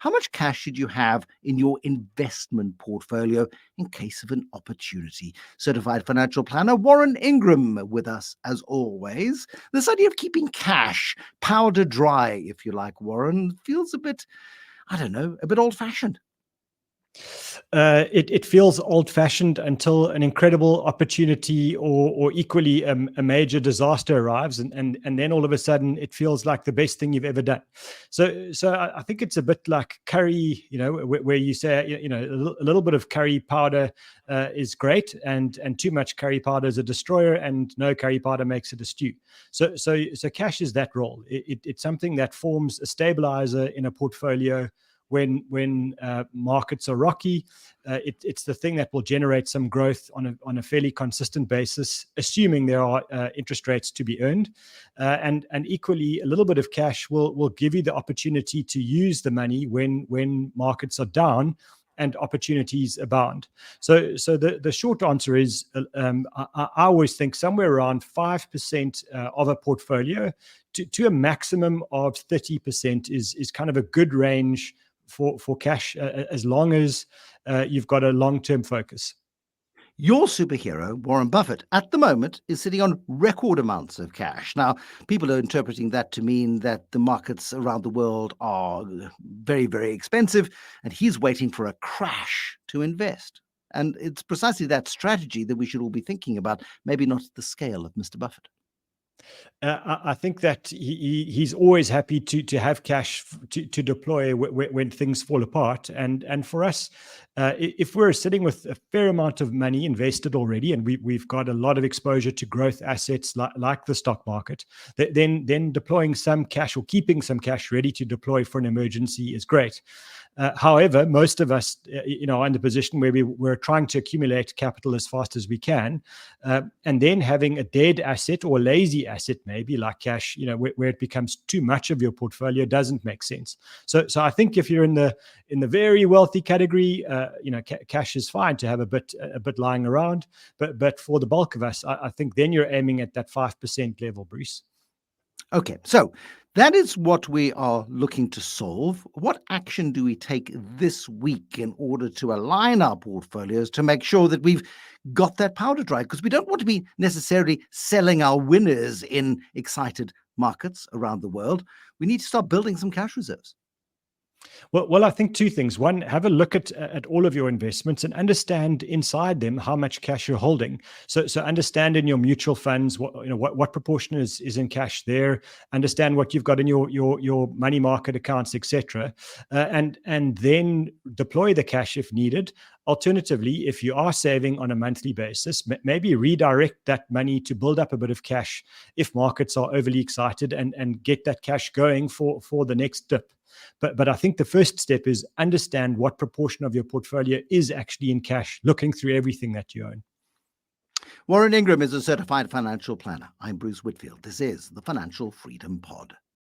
how much cash should you have in your investment portfolio in case of an opportunity? Certified financial planner Warren Ingram with us as always. This idea of keeping cash powder dry, if you like, Warren, feels a bit, I don't know, a bit old-fashioned. It feels old-fashioned until an incredible opportunity or equally a major disaster arrives, and then all of a sudden it feels like the best thing you've ever done. So I think it's a bit like curry, where you say, a little bit of curry powder is great, and too much curry powder is a destroyer, and no curry powder makes it a stew. So cash is that role. It's something that forms a stabilizer in a portfolio when markets are rocky. It's the thing that will generate some growth on a fairly consistent basis, assuming there are interest rates to be earned. And equally, a little bit of cash will give you the opportunity to use the money when markets are down and opportunities abound. So the short answer is, I always think somewhere around 5% of a portfolio to a maximum of 30% is kind of a good range for cash, as long as you've got a long-term focus. Your superhero, Warren Buffett, at the moment is sitting on record amounts of cash. Now, people are interpreting that to mean that the markets around the world are very, very expensive, and he's waiting for a crash to invest. And it's precisely that strategy that we should all be thinking about, maybe not at the scale of Mr. Buffett. I think that he's always happy to have cash to deploy when things fall apart. And for us, if we're sitting with a fair amount of money invested already, and we've got a lot of exposure to growth assets like the stock market, then deploying some cash or keeping some cash ready to deploy for an emergency is great. However, most of us, are in the position where we're trying to accumulate capital as fast as we can, and then having a dead asset or a lazy asset, maybe like cash, where it becomes too much of your portfolio, doesn't make sense. So I think if you're in the very wealthy category, cash is fine to have a bit lying around, but for the bulk of us, I think then you're aiming at that 5% level, Bruce. Okay, so that is what we are looking to solve. What action do we take this week in order to align our portfolios to make sure that we've got that powder dry? Because we don't want to be necessarily selling our winners in excited markets around the world. We need to start building some cash reserves. Well, I think two things. One, have a look at all of your investments and understand inside them how much cash you're holding. So understand in your mutual funds what proportion is in cash there. Understand what you've got in your money market accounts, etc. And then deploy the cash if needed. Alternatively, if you are saving on a monthly basis, maybe redirect that money to build up a bit of cash if markets are overly excited, and get that cash going for the next dip. But I think the first step is understand what proportion of your portfolio is actually in cash, looking through everything that you own. Warren Ingram is a certified financial planner. I'm Bruce Whitfield. This is the Financial Freedom Pod.